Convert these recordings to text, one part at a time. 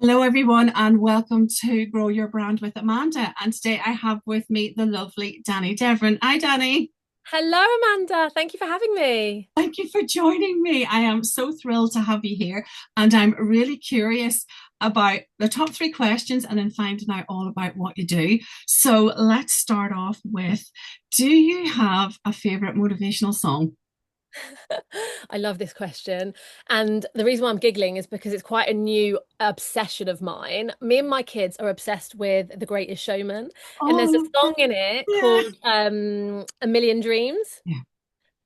Hello, everyone, and welcome to Grow Your Brand with Amanda. And today I have with me the lovely Dani Devren. Hi, Dani. Hello, Amanda. Thank you for having me. Thank you for joining me. I am so thrilled to have you here, and I'm really curious about the top three questions and then finding out all about what you do. So let's start off with, do you have a favorite motivational song? I love this question. And the reason why I'm giggling is because it's quite a new obsession of mine. Me and my kids are obsessed with The Greatest Showman. And there's a Oh, song in it yeah. called A Million Dreams. Yeah.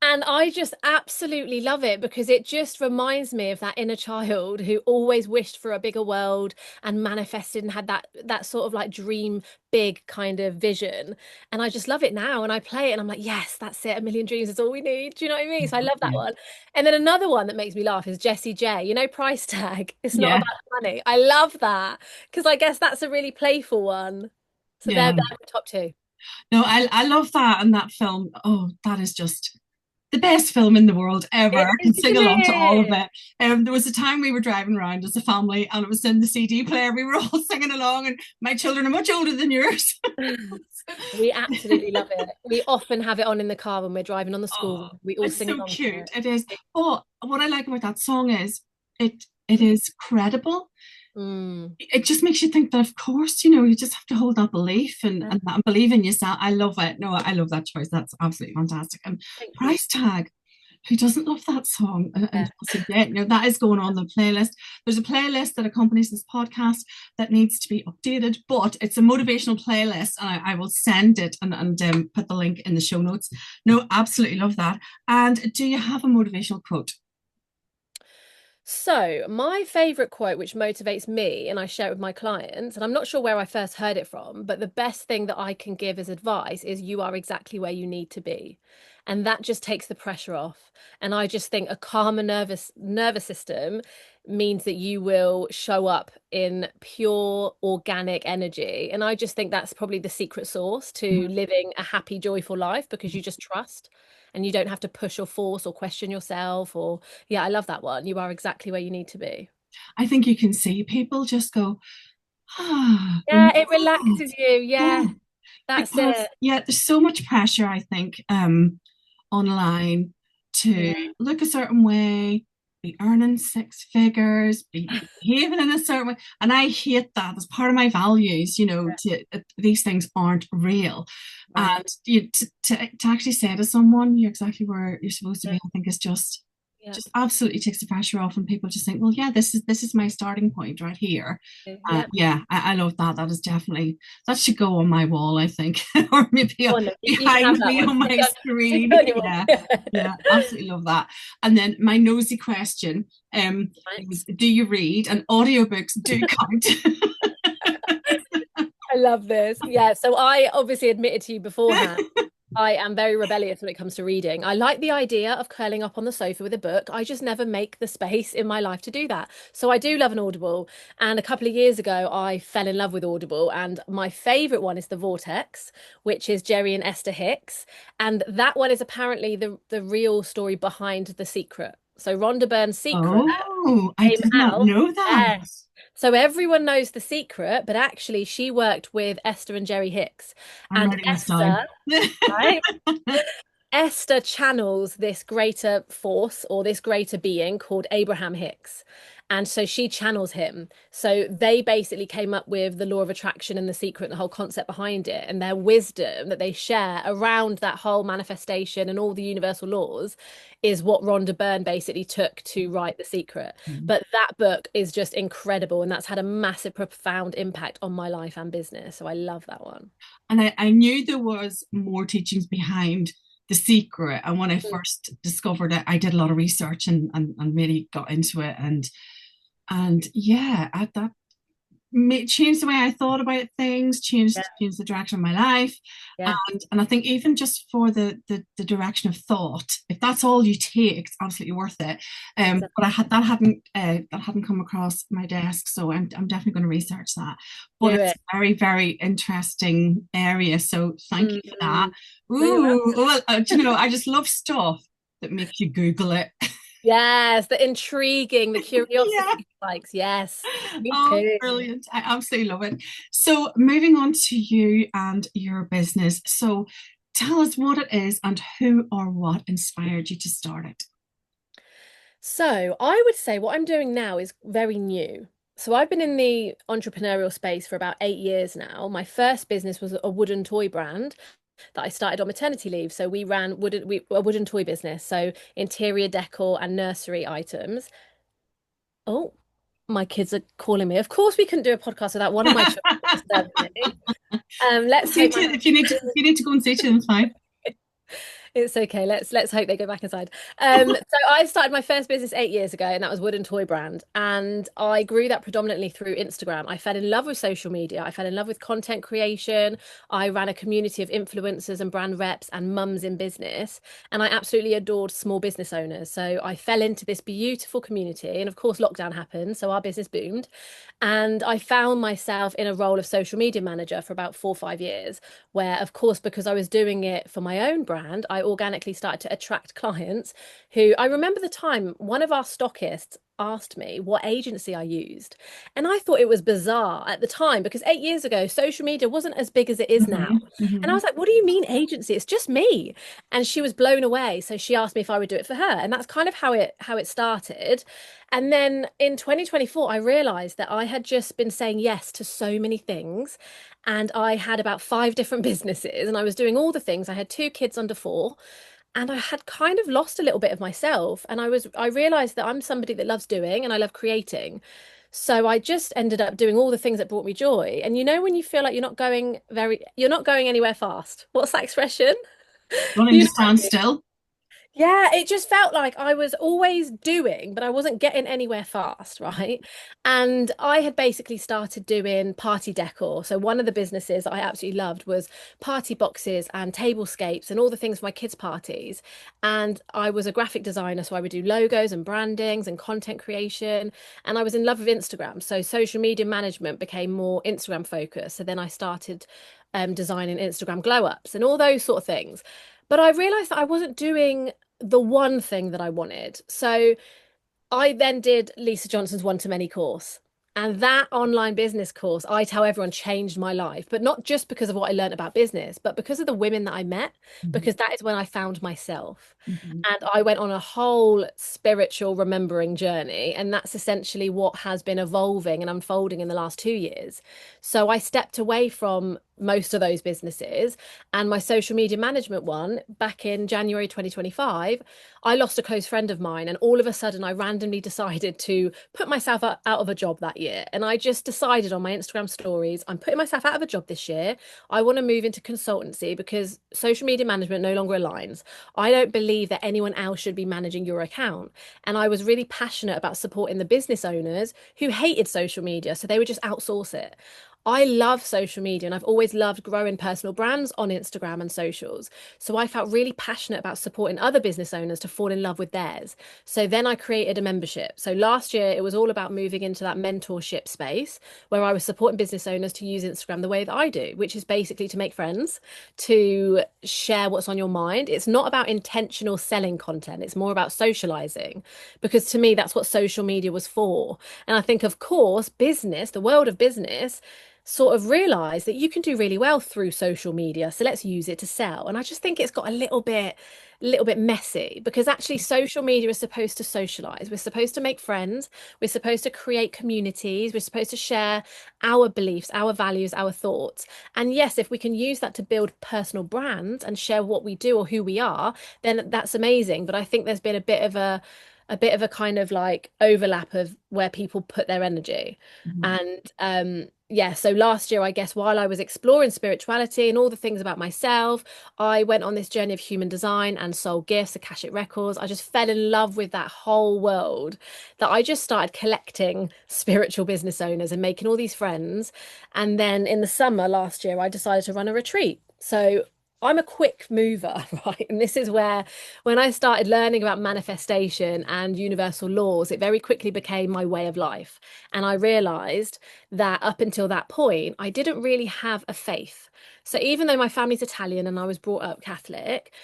And I just absolutely love it because it just reminds me of that inner child who always wished for a bigger world and manifested and had that sort of like dream big kind of vision. And I just love it now. And I play it and I'm like, yes, that's it. A million dreams is all we need. Do you know what I mean? So I love that Yeah. one. And then another one that makes me laugh is Jessie J. Price tag. It's not Yeah. about money. I love that because I guess that's a really playful one. So they're Yeah. my top two. No, I love that and that film. Oh, that is just the best film in the world ever. It I is, can sing isn't along to all of it? it. There was a time we were driving around as a family and it was in the CD player. We were all singing along, and my children are much older than yours. We absolutely love it. We often have it on in the car when we're driving on the school Oh, run. We all it's sing so along to cute. it. It is. But what I like about that song is it is credible. Mm. It just makes you think that, of course, you just have to hold that belief and, Yeah, and believe in yourself. I love it. No, I love that choice. That's absolutely fantastic. And thank you. price tag, who doesn't love that song? And Yeah. Chelsea Gate, that is going on the playlist. There's a playlist that accompanies this podcast that needs to be updated, but it's a motivational playlist, and I will send it and put the link in the show notes. No, absolutely love that. And do you have a motivational quote? So, my favorite quote, which motivates me and I share it with my clients, and I'm not sure where I first heard it from, but the best thing that I can give as advice is you are exactly where you need to be. And that just takes the pressure off. And I just think a calmer nervous system means that you will show up in pure organic energy. And I just think that's probably the secret sauce to living a happy, joyful life because you just trust and you don't have to push or force or question yourself or yeah, I love that one. You are exactly where you need to be. I think you can see people just go, Yeah, it relax. relaxes you. Yeah, Yeah, that's because it. yeah, there's so much pressure, I think, online to Yeah, look a certain way, be earning six figures, be behaving in a certain way. And I hate that as part of my values, these things aren't real. right. And to actually say to someone you're exactly where you're supposed to be, Yeah, I think is yeah, just absolutely takes the pressure off, and people just think, well, yeah, this is my starting point right here. yeah. Yeah, I love that. That is definitely, that should go on my wall, I think, or maybe Go on, then. You can behind have that me one. on my Stick screen. it on your Yeah, wall. yeah, absolutely love that. And then my nosy question Right. is, do you read? And audiobooks do count. I love this. Yeah, so I obviously admitted to you beforehand. I am very rebellious when it comes to reading. I like the idea of curling up on the sofa with a book. I just never make the space in my life to do that. So I do love an Audible. And a couple of years ago, I fell in love with Audible. And my favorite one is The Vortex, which is Jerry and Esther Hicks. And that one is apparently the real story behind The Secret. So Rhonda Byrne's Secret Oh, I came did not out. know that. Yes. So everyone knows The Secret, but actually she worked with Esther and Jerry Hicks. I'm And writing this Esther, down. right? Esther channels this greater force or this greater being called Abraham Hicks. And so she channels him. So they basically came up with the law of attraction and the secret and the whole concept behind it. And their wisdom that they share around that whole manifestation and all the universal laws is what Rhonda Byrne basically took to write The Secret. But that book is just incredible. And that's had a massive, profound impact on my life and business. So I love that one. And I knew there was more teachings behind the secret. And when I Mm. first discovered it, I did a lot of research and really got into it. And yeah, that changed the way I thought about things, Yeah, changed the direction of my life, yeah. and I think even just for the direction of thought, if that's all you take, it's absolutely worth it. But Exactly. I had that hadn't come across my desk, so I'm definitely going to research that. But Do it's it. a very very interesting area, so thank you for that. No, you're Ooh, welcome. well, I just love stuff that makes you Google it. Yes, the intriguing, the Yeah. curiosity spikes. Yes, me Oh, too. brilliant. I absolutely love it. So, moving on to you and your business. So, tell us what it is and who or what inspired you to start it. So I would say what I'm doing now is very new. So I've been in the entrepreneurial space for about 8 years now. My first business was a wooden toy brand that I started on maternity leave. So we ran a wooden toy business, so interior decor and nursery items. Oh, my kids are calling me. Of course, we couldn't do a podcast without one of my children disturbing me. Let's See hope to, my if you need to go and see to them, it's fine. It's okay. Let's hope they go back inside. So I started my first business 8 years ago, and that was Wooden Toy Brand. And I grew that predominantly through Instagram. I fell in love with social media. I fell in love with content creation. I ran a community of influencers and brand reps and mums in business. And I absolutely adored small business owners. So I fell into this beautiful community. And of course, lockdown happened, so our business boomed. And I found myself in a role of social media manager for about 4 or 5 years, where, of course, because I was doing it for my own brand, I organically started to attract clients who I remember the time one of our stockists asked me what agency I used. And I thought it was bizarre at the time because 8 years ago, social media wasn't as big as it is now. Hmm. And I Hmm. was like, what do you mean agency? It's just me. And she was blown away. So she asked me if I would do it for her. And that's kind of how it started. And then in 2024, I realized that I had just been saying yes to so many things. And I had about 5 different businesses and I was doing all the things. I had 2 kids under 4 and I had kind of lost a little bit of myself. And I realized that I'm somebody that loves doing and I love creating. So I just ended up doing all the things that brought me joy. And you know, when you feel like you're not going anywhere fast. What's that expression? Wanting You to know what stand I mean? still. Yeah, it just felt like I was always doing, but I wasn't getting anywhere fast, right? And I had basically started doing party decor. So one of the businesses I absolutely loved was party boxes and tablescapes and all the things for my kids' parties. And I was a graphic designer, so I would do logos and brandings and content creation. And I was in love with Instagram. So social media management became more Instagram focused. So then I started designing Instagram glow ups and all those sort of things. But I realized that I wasn't doing the one thing that I wanted. So I then did Lisa Johnson's One to Many course. And that online business course, I tell everyone, changed my life, but not just because of what I learned about business, but because of the women that I met, Mhm. because that is when I found myself. Mhm. And I went on a whole spiritual remembering journey. And that's essentially what has been evolving and unfolding in the last 2 years. So I stepped away from most of those businesses and my social media management one back in January 2025. I lost a close friend of mine, and all of a sudden, I randomly decided to put myself out of a job that year. And I just decided on my Instagram stories, I'm putting myself out of a job this year. I want to move into consultancy because social media management no longer aligns. I don't believe that anyone else should be managing your account. And I was really passionate about supporting the business owners who hated social media, so they would just outsource it. I love social media and I've always loved growing personal brands on Instagram and socials. So I felt really passionate about supporting other business owners to fall in love with theirs. So then I created a membership. So last year it was all about moving into that mentorship space where I was supporting business owners to use Instagram the way that I do, which is basically to make friends, to share what's on your mind. It's not about intentional selling content, it's more about socializing because to me that's what social media was for. And I think, of course, business, the world of business, sort of realize that you can do really well through social media. So let's use it to sell. And I just think it's got a little bit messy because actually social media is supposed to socialize. We're supposed to make friends. We're supposed to create communities. We're supposed to share our beliefs, our values, our thoughts. And yes, if we can use that to build personal brands and share what we do or who we are, then that's amazing. But I think there's been a bit of a kind of like overlap of where people put their energy. Mhm. And yeah, so last year, I guess, while I was exploring spirituality and all the things about myself, I went on this journey of human design and soul gifts, Akashic records. I just fell in love with that whole world that I just started collecting spiritual business owners and making all these friends. And then in the summer last year, I decided to run a retreat. So I'm a quick mover, right? And this is where, when I started learning about manifestation and universal laws, it very quickly became my way of life. And I realized that up until that point, I didn't really have a faith. So even though my family's Italian and I was brought up Catholic,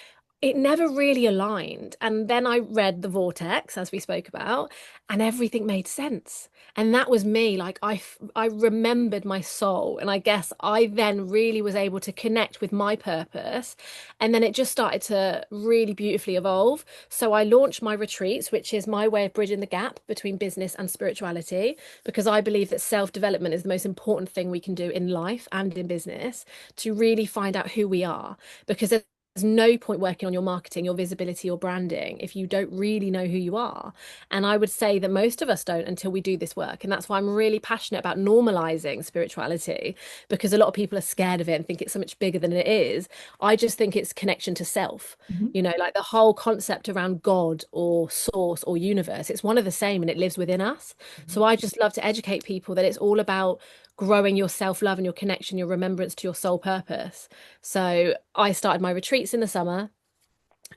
it never really aligned. And then I read The Vortex, as we spoke about, and everything made sense. And that was me. Like I remembered my soul. And I guess I then really was able to connect with my purpose. And then it just started to really beautifully evolve. So I launched my retreats, which is my way of bridging the gap between business and spirituality, because I believe that self-development is the most important thing we can do in life and in business to really find out who we are. Because there's no point working on your marketing, your visibility, your branding if you don't really know who you are. And I would say that most of us don't until we do this work. And that's why I'm really passionate about normalizing spirituality, because a lot of people are scared of it and think it's so much bigger than it is. I just think it's connection to self. Mhm. You know, like the whole concept around God or source or universe, it's one of the same and it lives within us. So I just love to educate people that it's all about growing your self-love and your connection, your remembrance to your soul purpose. So I started my retreats in the summer.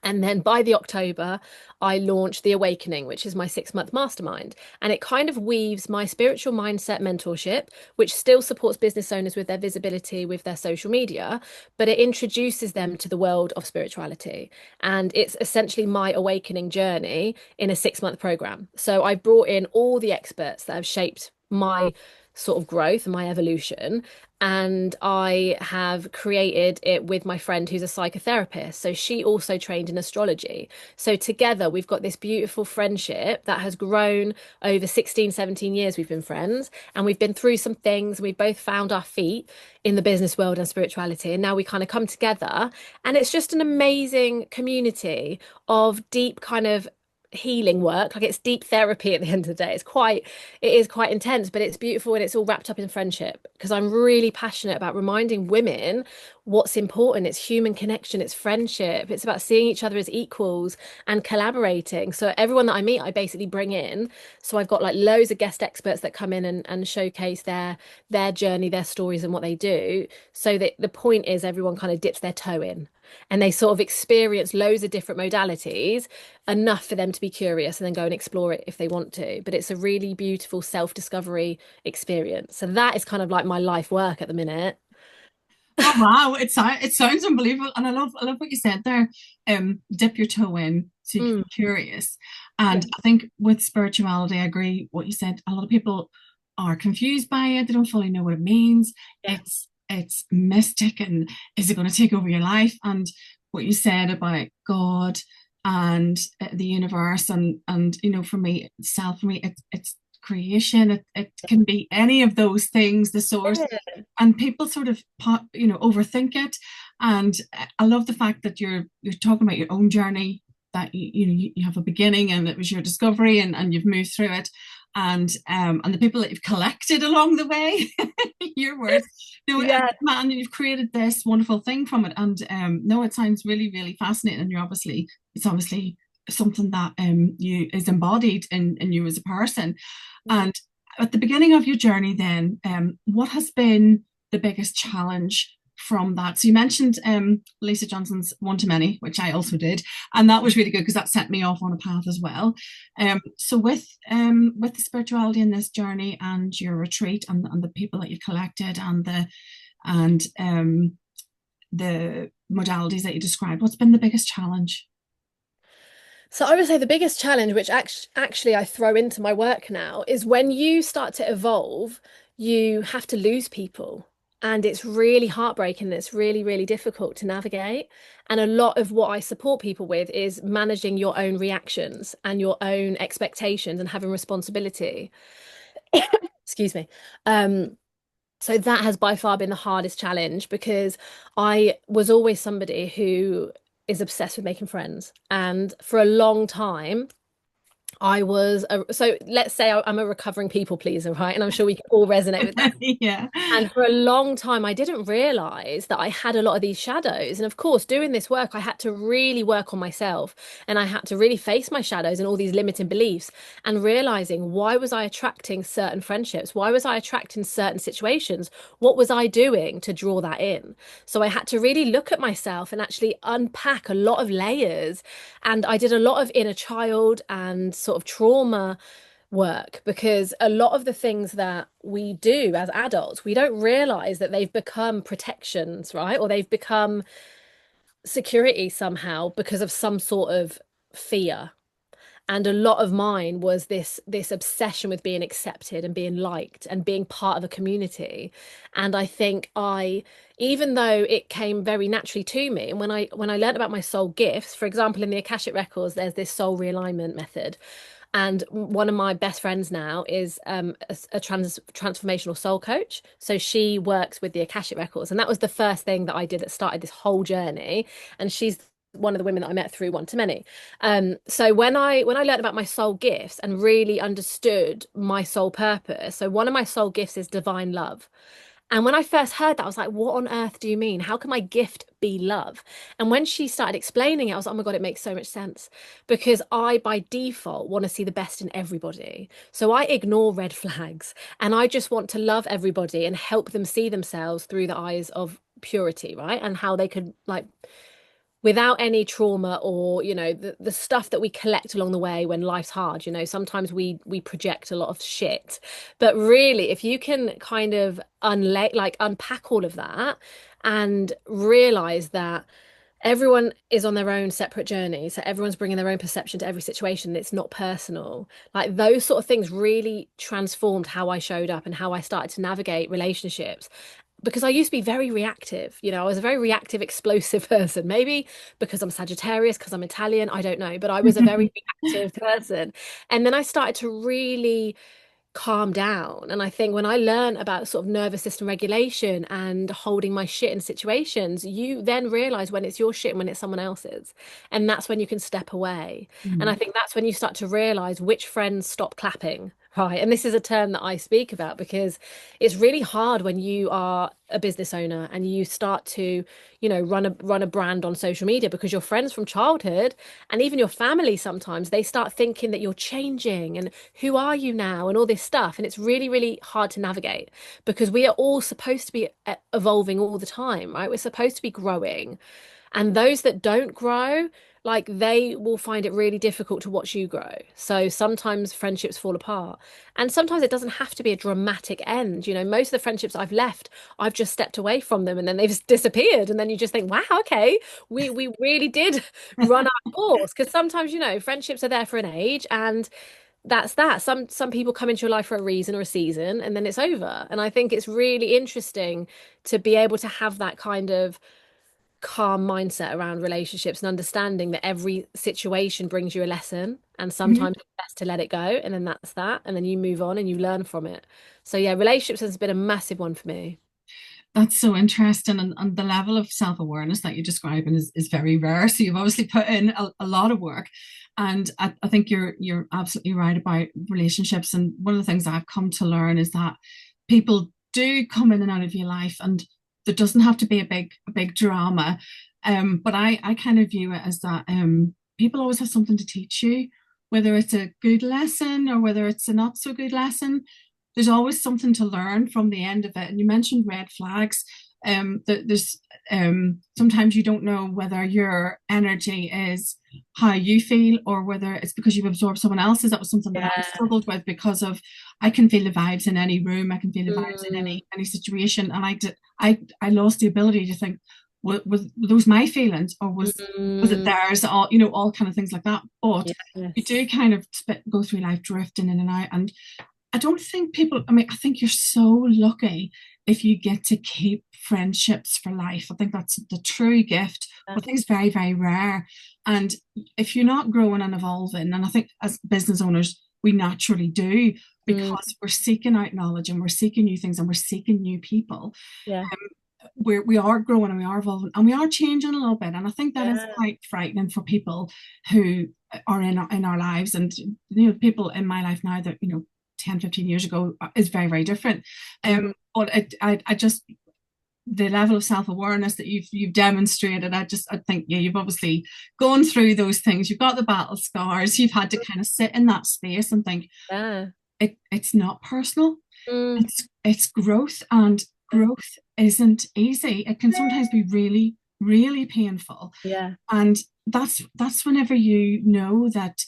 And then by the October, I launched The Awakening, which is my 6-month mastermind. And it kind of weaves my spiritual mindset mentorship, which still supports business owners with their visibility with their social media, but it introduces them to the world of spirituality. And it's essentially my awakening journey in a 6-month program. So I brought in all the experts that have shaped my sort of growth and my evolution. And I have created it with my friend who's a psychotherapist. So she also trained in astrology. So together we've got this beautiful friendship that has grown over 16, 17 years we've been friends. And we've been through some things. We both found our feet in the business world and spirituality. And now we kind of come together. And it's just an amazing community of deep kind of healing work. Like it's deep therapy at the end of the day. It is quite intense, but it's beautiful and it's all wrapped up in friendship because I'm really passionate about reminding women what's important. It's human connection, it's friendship, it's about seeing each other as equals and collaborating. So everyone that I meet, I basically bring in. So I've got like loads of guest experts that come in and showcase their journey, their stories and what they do. So that the point is everyone kind of dips their toe in and they sort of experience loads of different modalities enough for them to be curious and then go and explore it if they want to. But it's a really beautiful self-discovery experience. So that is kind of like my life work at the minute. Oh wow, it sounds unbelievable, and I love what you said there. Dip your toe in so you can Mm, be curious, yeah. and I think with spirituality, I agree what you said. A lot of people are confused by it; they don't fully know what it means. Yeah. It's mystic, and is it going to take over your life? And what you said about God and the universe, and you know, for me, self, for me, it's creation. It can be any of those things, the source, Yeah. and people sort of you know overthink it. And I love the fact that you're talking about your own journey, that you know you have a beginning and it was your discovery, and you've moved through it, and the people that you've collected along the way, your words, you know, Yeah. man, you've created this wonderful thing from it. And no, it sounds really really fascinating, and it's obviously something that you is embodied in you as a person. And at the beginning of your journey, then, what has been the biggest challenge from that? So you mentioned Lisa Johnson's One to Many, which I also did, and that was really good because that set me off on a path as well. So with the spirituality in this journey and your retreat and the people that you've collected and the modalities that you described, what's been the biggest challenge? So I would say the biggest challenge, which actually I throw into my work now, is when you start to evolve, you have to lose people. And it's really heartbreaking. It's really, really difficult to navigate. And a lot of what I support people with is managing your own reactions and your own expectations and having responsibility. Excuse me. Um, so that has by far been the hardest challenge because I was always somebody who is obsessed with making friends. And for a long time, so let's say I'm a recovering people pleaser, right? And I'm sure we can all resonate with that. Yeah. And for a long time, I didn't realize that I had a lot of these shadows. And of course, doing this work, I had to really work on myself and I had to really face my shadows and all these limiting beliefs and realizing why was I attracting certain friendships? Why was I attracting certain situations? What was I doing to draw that in? So I had to really look at myself and actually unpack a lot of layers. And I did a lot of inner child and sort of trauma work because a lot of the things that we do as adults, we don't realize that they've become protections, right? Or they've become security somehow because of some sort of fear. And a lot of mine was this obsession with being accepted and being liked and being part of a community. And I think even though it came very naturally to me, and when I learned about my soul gifts, for example, in the Akashic Records, there's this soul realignment method. And one of my best friends now is a transformational soul coach. So she works with the Akashic Records. And that was the first thing that I did that started this whole journey. And she's one of the women that I met through One to Many. So when I learned about my soul gifts and really understood my soul purpose, so one of my soul gifts is divine love. And when I first heard that, I was like, what on earth do you mean? How can my gift be love? And when she started explaining it, I was like, oh my God, it makes so much sense. Because I, by default, want to see the best in everybody. So I ignore red flags and I just want to love everybody and help them see themselves through the eyes of purity, right? And how they could, like, without any trauma or the stuff that we collect along the way when life's hard. Sometimes we project a lot of shit, but really if you can kind of unpack all of that and realize that everyone is on their own separate journey, so everyone's bringing their own perception to every situation, it's not personal, like those sort of things really transformed how I showed up and how I started to navigate relationships, because I used to be very reactive. I was a very reactive, explosive person. Maybe because I'm Sagittarius, because I'm Italian, I don't know. But I was a very reactive person. And then I started to really calm down. And I think when I learned about sort of nervous system regulation and holding my shit in situations, you then realize when it's your shit and when it's someone else's. And that's when you can step away. And I think that's when you start to realize which friends stop clapping. Right. And this is a term that I speak about because it's really hard when you are a business owner and you start to, run a brand on social media, because your friends from childhood and even your family, sometimes they start thinking that you're changing and who are you now and all this stuff. And it's really, really hard to navigate because we are all supposed to be evolving all the time, right? We're supposed to be growing. And those that don't grow, like they will find it really difficult to watch you grow. So sometimes friendships fall apart. And sometimes it doesn't have to be a dramatic end. Most of the friendships I've left, I've just stepped away from them and then they've just disappeared. And then you just think, wow, okay, we really did run our course. Because sometimes, friendships are there for an age and that's that. Some people come into your life for a reason or a season and then it's over. And I think it's really interesting to be able to have that kind of calm mindset around relationships and understanding that every situation brings you a lesson, and sometimes it's best to let it go, and then that's that, and then you move on and you learn from it. So yeah, relationships has been a massive one for me. That's so interesting. And the level of self-awareness that you're describing is very rare. So you've obviously put in a lot of work. And I think you're absolutely right about relationships. And one of the things I've come to learn is that people do come in and out of your life, and there doesn't have to be a big drama. But I kind of view it as that people always have something to teach you, whether it's a good lesson or whether it's a not so good lesson. There's always something to learn from the end of it. And you mentioned red flags. There's sometimes you don't know whether your energy is how you feel or whether it's because you've absorbed someone else's. That was something that I Yeah. struggled with, because of I can feel the vibes in any room, I can feel the vibes in Mm, any situation, and I lost the ability to think, was those my feelings or was it mm, theirs? All kind of things like that. But you yes. do kind of go through life drifting in and out, and I don't think people, I mean, I think you're so lucky if you get to keep friendships for life. I think that's the true gift. Yeah. But I think it's very, very rare. And if you're not growing and evolving, and I think as business owners, we naturally do, Mm, because we're seeking out knowledge and we're seeking new things and we're seeking new people. yeah. We are growing and we are evolving and we are changing a little bit. And I think that is Yeah. quite frightening for people who are in our lives. And people in my life now that 10, 15 years ago is very, very different. Mm, But I just, the level of self-awareness that you've demonstrated, I think, yeah, you've obviously gone through those things. You've got the battle scars. You've had to kind of sit in that space and think yeah. it's not personal. Mm, It's growth, and growth isn't easy. It can sometimes be really, really painful. yeah. And that's whenever you know that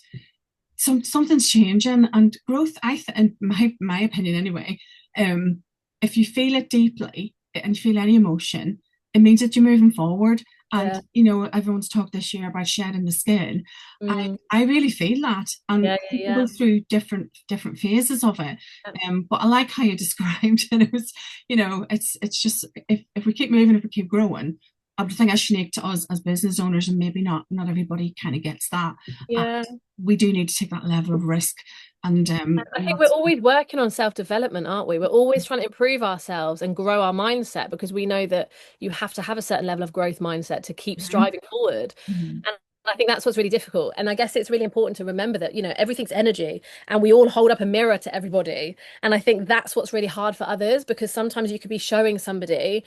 something's changing. And growth, in my opinion anyway, if you feel it deeply and you feel any emotion, it means that you're moving forward. And Yeah. everyone's talked this year about shedding the skin. I Mm. I really feel that, and Yeah, people yeah, go through different phases of it. yeah. But I like how you described it. It was, it's just, if we keep moving, if we keep growing, I think that's unique to us as business owners, and maybe not everybody kind of gets that. And Yeah. we do need to take that level of risk, and I think we're always working on self-development, aren't we? We're always trying to improve ourselves and grow our mindset because we know that you have to have a certain level of growth mindset to keep Mhm, striving forward. mhm, And I think that's what's really difficult. And I guess it's really important to remember that, everything's energy and we all hold up a mirror to everybody. And I think that's what's really hard for others because sometimes you could be showing somebody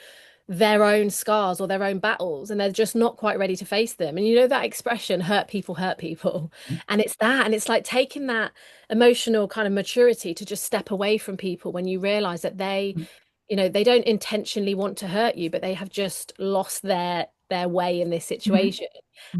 their own scars or their own battles and they're just not quite ready to face them. And that expression, hurt people hurt people. And it's that. And it's like taking that emotional kind of maturity to just step away from people when you realize that they don't intentionally want to hurt you, but they have just lost their way in this mhm, situation.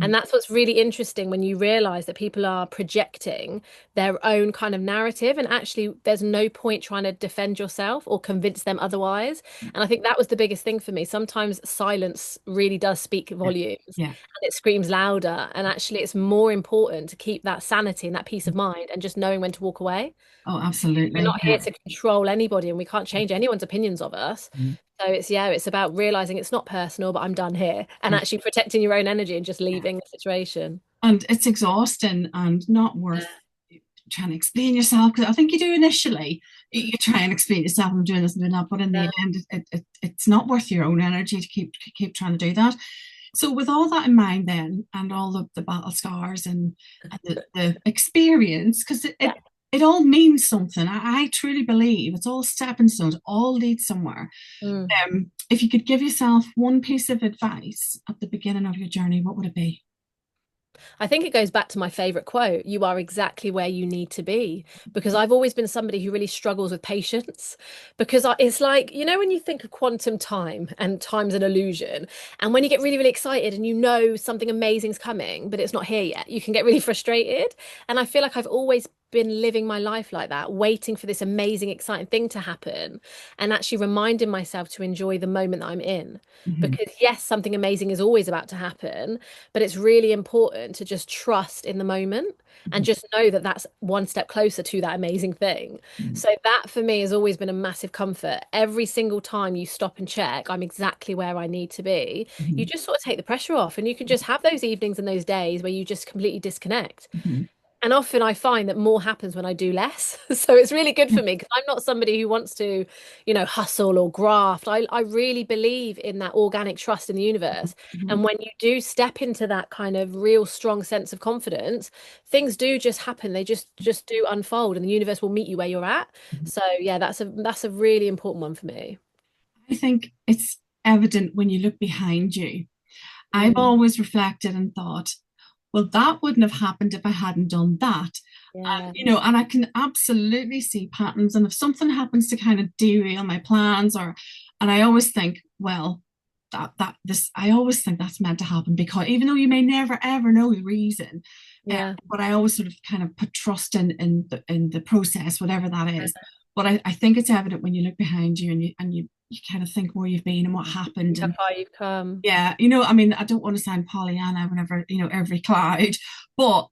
And mhm, that's what's really interesting when you realize that people are projecting their own kind of narrative, and actually there's no point trying to defend yourself or convince them otherwise. And I think that was the biggest thing for me. Sometimes silence really does speak yeah, volumes yeah. and it screams louder. And actually, it's more important to keep that sanity and that peace of mind and just knowing when to walk away. Oh, We're absolutely. not here Yeah. to control anybody and we can't change anyone's opinions of us. Mhm. So it's about realizing it's not personal, but I'm done here and actually protecting your own energy and just Yeah. leaving the situation. And it's exhausting and not Yeah. worth trying to explain yourself, because I think you do initially. You try and explain yourself, I'm doing this and doing that, but in the Yeah. end, it's not worth your own energy to keep trying to do that. So with all that in mind then, and all the battle scars, and the experience, because Yeah. it all means something. I truly believe it's all stepping stones, all lead somewhere. Mm. If you could give yourself one piece of advice at the beginning of your journey, what would it be? I think it goes back to my favorite quote, you are exactly where you need to be. Because I've always been somebody who really struggles with patience. Because it's like, when you think of quantum time and time's an illusion, and when you get really, really excited and something amazing's coming, but it's not here yet, you can get really frustrated. And I feel like I've always been living my life like that, waiting for this amazing, exciting thing to happen, and actually reminding myself to enjoy the moment that I'm in. Mhm, Because yes, something amazing is always about to happen, but it's really important to just trust in the moment and mhm, just know that that's one step closer to that amazing thing. mhm, So that for me has always been a massive comfort. Every single time you stop and check, I'm exactly where I need to be. You mhm, just sort of take the pressure off and you can just have those evenings and those days where you just completely disconnect. mhm. And often I find that more happens when I do less. So it's really good Yeah. for me because I'm not somebody who wants to, hustle or graft. I really believe in that organic trust in the universe. Mhm, And when you do step into that kind of real strong sense of confidence, things do just happen. They just do unfold and the universe will meet you where you're at. mhm. So yeah, that's a really important one for me. I think it's evident when you look behind you. I've Mm, always reflected and thought, well, that wouldn't have happened if I hadn't done that. yeah. And I can absolutely see patterns. And if something happens to kind of derail my plans, and I always think, well, I always think that's meant to happen, because even though you may never ever know the reason, Yeah. but I always sort of kind of put trust in the process, whatever that is. But I think it's evident when you look behind you, and you kind of think where you've been and what happened. How And far you've come. yeah, I mean, I don't want to sound Pollyanna whenever, every cloud, but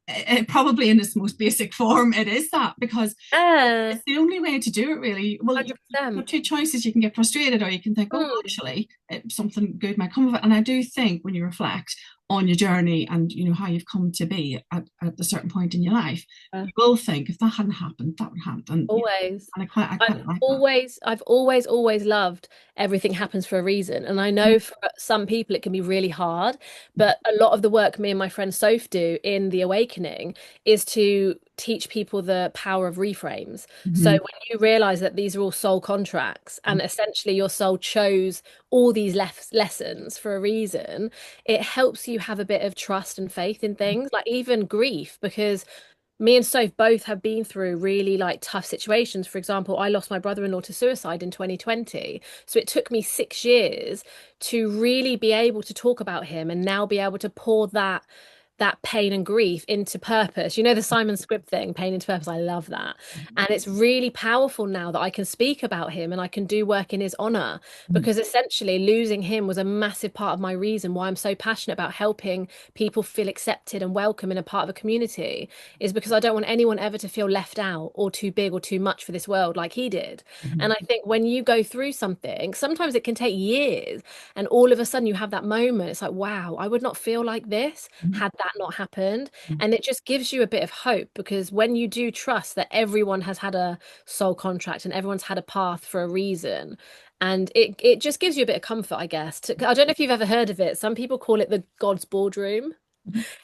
probably in its most basic form, it is that, because Yeah, it's the only way to do it, really. Well, you've got 100%. two choices. You can get frustrated, or you can think, oh, Mm, actually, something good might come of it. And I do think when you reflect on your journey, and how you've come to be at a certain point in your life, yeah. you will think, if that hadn't happened, that would happen. Always. And I I've quite like that. I've always loved everything happens for a reason. And I know for some people it can be really hard, but a lot of the work me and my friend Soph do in The Awakening is to teach people the power of reframes. So Mhm, when you realize that these are all soul contracts and essentially your soul chose all these lessons for a reason, it helps you have a bit of trust and faith in things, like even grief, because me and Soph both have been through really like tough situations. For example, I lost my brother-in-law to suicide in 2020. So it took me 6 years to really be able to talk about him and now be able to pour that that pain and grief into purpose. You know, the Simon Scribb thing, pain into purpose. I love that. And it's really powerful now that I can speak about him and I can do work in his honor, because essentially losing him was a massive part of my reason why I'm so passionate about helping people feel accepted and welcome in a part of a community, is because I don't want anyone ever to feel left out or too big or too much for this world like he did. And I think when you go through something, sometimes it can take years, and all of a sudden you have that moment. It's like, wow, I would not feel like this had that not happened. And it just gives you a bit of hope, because when you do trust that everyone has had a soul contract and everyone's had a path for a reason, and it just gives you a bit of comfort, I guess. I don't know if you've ever heard of it. Some people call it the God's boardroom.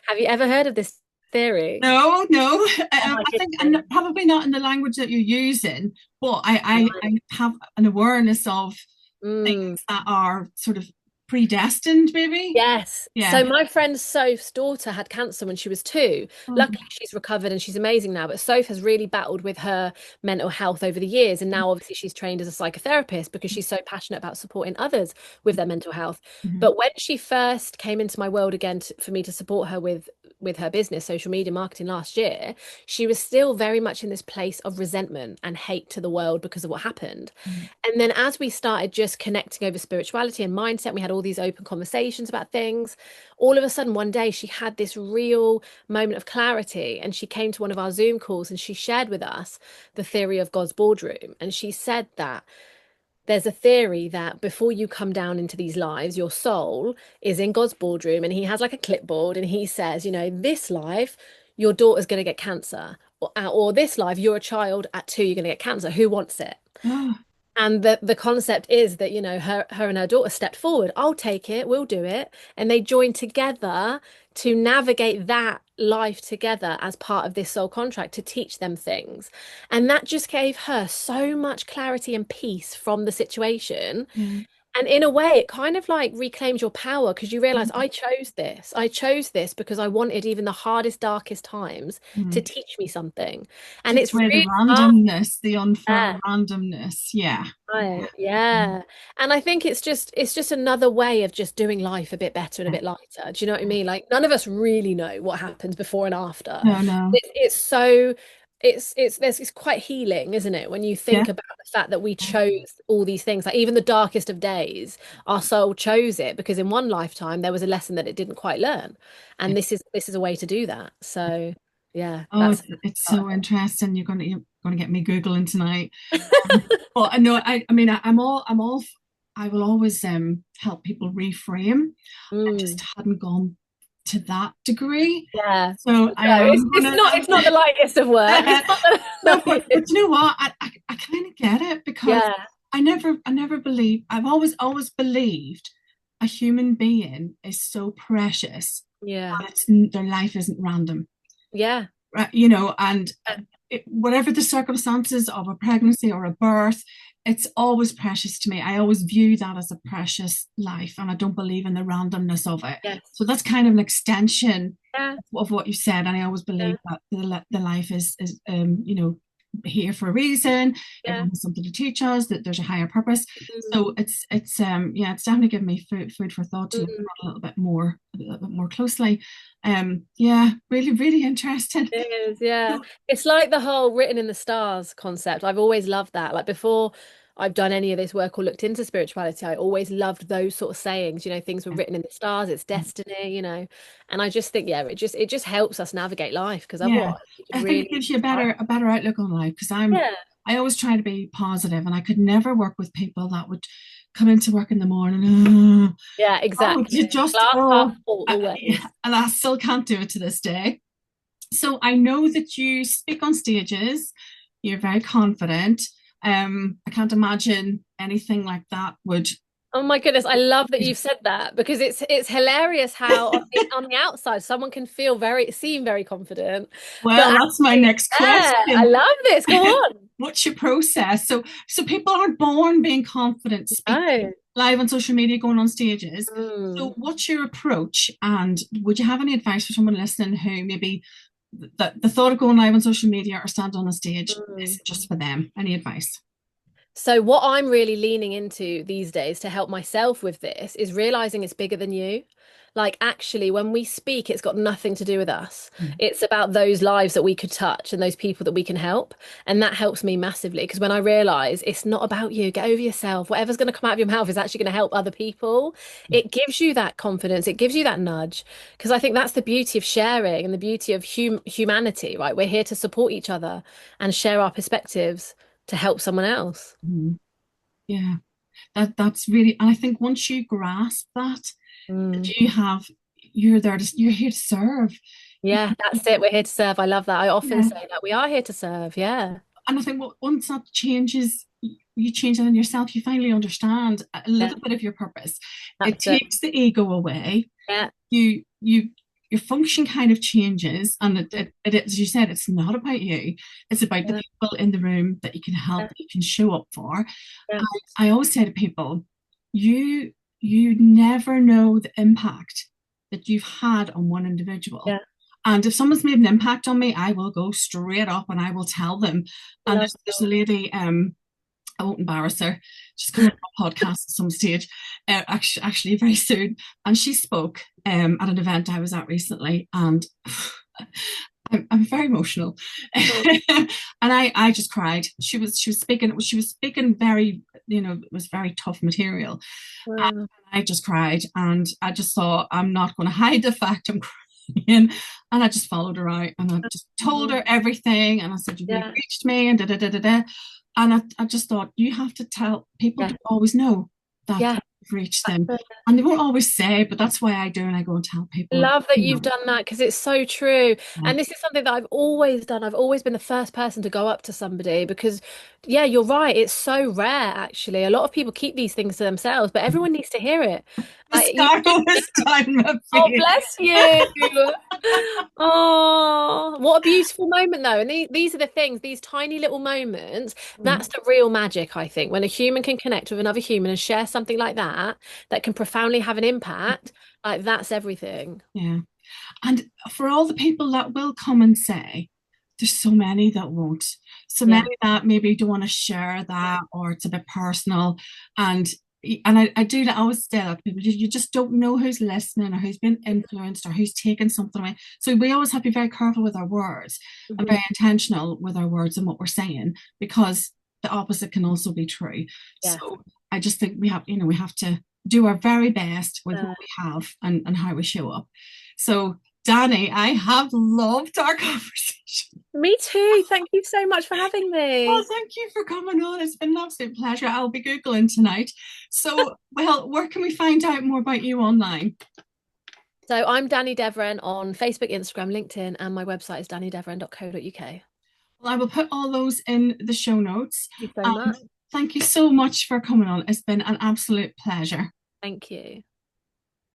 Have you ever heard of this theory? No, no. Oh my I think, goodness. and probably not in the language that you're using, but I have an awareness of Mm. things that are sort of predestined, maybe. Yes. Yeah. So my friend Soph's daughter had cancer when she was 2. Oh, Luckily, she's recovered and she's amazing now. But Soph has really battled with her mental health over the years. And now, obviously, she's trained as a psychotherapist because she's so passionate about supporting others with their mental health. mhm, But when she first came into my world again for me to support her with her business, social media marketing last year, she was still very much in this place of resentment and hate to the world because of what happened. mhm, And then as we started just connecting over spirituality and mindset, we had all these open conversations about things. All of a sudden, one day, she had this real moment of clarity. And she came to one of our Zoom calls and she shared with us the theory of God's boardroom. And she said that there's a theory that before you come down into these lives, your soul is in God's boardroom and he has like a clipboard and he says, you know, this life, your daughter's going to get cancer. Or this life, you're a child at 2, you're going to get cancer. Who wants it? oh, And the concept is that, you know, her and her daughter stepped forward. I'll take it, we'll do it. And they joined together to navigate that life together as part of this soul contract to teach them things. And that just gave her so much clarity and peace from the situation. yeah. And in a way, it kind of like reclaims your power, because you realize Mhm, I chose this. I chose this because I wanted even the hardest, darkest times to mhm. teach me something. And Take it's away the really hard. randomness, the unfair randomness. Yeah. Right. Mhm. Yeah. And I think it's just another way of just doing life a bit better and a bit lighter. Do you know what I mean? Like none of us really know what happens before and after. No, no. It's so it's quite healing, isn't it? When you Yeah. think about the fact that we chose all these things, like even the darkest of days, our soul chose it because in one lifetime there was a lesson that it didn't quite learn. And this is a way to do that. So yeah, Oh, that's it's so interesting. You're gonna get me Googling tonight. Well, I know. I mean, I will always help people reframe. I just mm. hadn't gone to that degree, Yeah. so No, I it's am it's gonna. not it's not the lightest of work. It's not the No, but lightest. you know what? I kind of get it because Yeah. I never believe. I've always believed a human being is so precious Yeah. and their life isn't random, Yeah. right? And whatever the circumstances of a pregnancy or a birth, it's always precious to me. I always view that as a precious life, and I don't believe in the randomness of it. Yes. So that's kind of an extension Yeah. of what you said, and I always Yeah. believe that the life is here for a reason. Yeah. Everyone has something to teach us. That there's a higher purpose. Mm, So it's definitely given me food for thought to look at mm. that a little bit more closely. Yeah, really, really interesting. It is, yeah. It's like the whole written in the stars concept. I've always loved that. Like before I've done any of this work or looked into spirituality, I always loved those sort of sayings, things were written in the stars, it's destiny. And I just think, yeah, it just helps us navigate life, because Yeah, otherwise you could I think it really gives you a better outlook on life because yeah. I always try to be positive, and I could never work with people that would come into work in the morning. Oh, Yeah, oh, exactly. you just Glass half oh, full yeah, always. and I still can't do it to this day. So I know that you speak on stages. You're very confident. I can't imagine anything like that would. Oh my goodness, I love that you've said that, because it's hilarious how on the outside someone can seem very confident, but Well, that's my actually, next yeah, I question. love this. Go on. What's your process? So people aren't born being confident, speaking Oh. live on social media, going on stages. So Mm, what's your approach? And would you have any advice for someone listening who maybe the thought of going live on social media or stand on a stage mm. is just for them? Any advice? So what I'm really leaning into these days to help myself with this is realizing it's bigger than you. like actually when we speak, it's got nothing to do with us. Yeah. It's about those lives that we could touch and those people that we can help. And that helps me massively because when I realize it's not about you, get over yourself, whatever's going to come out of your mouth is actually going to help other people. It gives you that confidence, it gives you that nudge. Because I think that's the beauty of sharing and the beauty of humanity, right? We're here to support each other and share our perspectives to help someone else. Mhm. Yeah. That's really, and I think once you grasp that Mm. you have, you're there to, you're here to serve. Yeah, that's it. We're here to serve. I love that. I often Yeah. say that we are here to serve. Yeah, And I think once that changes, you change it in yourself, you finally understand a yeah, little bit of your purpose. It that's it. takes the ego away. Yeah, You your function kind of changes, and as you said, it's not about you. It's about the yeah, people in the room that you can help, yeah, that you can show up for. yeah, I always say to people, you you never know the impact that you've had on one individual. yeah. And if someone's made an impact on me, I will go straight up and I will tell them. And Love there's a that. lady, I won't embarrass her. She's coming on a podcast at some stage, actually very soon. And she spoke at an event I was at recently, and I'm very emotional, Oh, and I just cried. She was speaking very, it was very tough material. wow. I just cried, and I just thought, I'm not going to hide the fact I'm crying. And I just followed her out, and I just told Mhm. her everything, and I said, you've really Yeah, reached me, and da da da da da. And I just thought, you have to tell people, yeah, don't always know that yeah. you've reached That's them, it. and they won't always say, but that's why I do, and I go and tell people, Love that you've done that because it's so true. yeah, And this is something that I've always done. I've always been the first person to go up to somebody because, yeah, you're right. It's so rare, actually. A lot of people keep these things to themselves, but everyone needs to hear it. the scar was down my Oh, face. bless you. Oh, what a beautiful moment, though. And these are the things, these tiny little moments, that's the real magic, I think. When a human can connect with another human and share something like that, that can profoundly have an impact, like that's everything. Yeah. And for all the people that will come and say, there's so many that won't. So Yeah. many that maybe don't want to share that, or it's a bit personal. And I do that. I always say that to people, you just don't know who's listening or who's been influenced or who's taken something away. So we always have to be very careful with our words and Mhm. very intentional with our words and what we're saying, because the opposite can also be true. Yeah. So I just think we have to do our very best with Uh, what we have, and how we show up. So Dani, I have loved our conversation. Me too. Thank you so much for having Oh, me. thank you for coming on. It's been an absolute pleasure. I'll be Googling tonight. So, well, where can we find out more about you online? So I'm Dani Devren on Facebook, Instagram, LinkedIn, and my website is danidevren.co.uk. Well, I will put all those in the show notes. Thank you so And much. thank you so much for coming on. It's been an absolute pleasure. Thank you.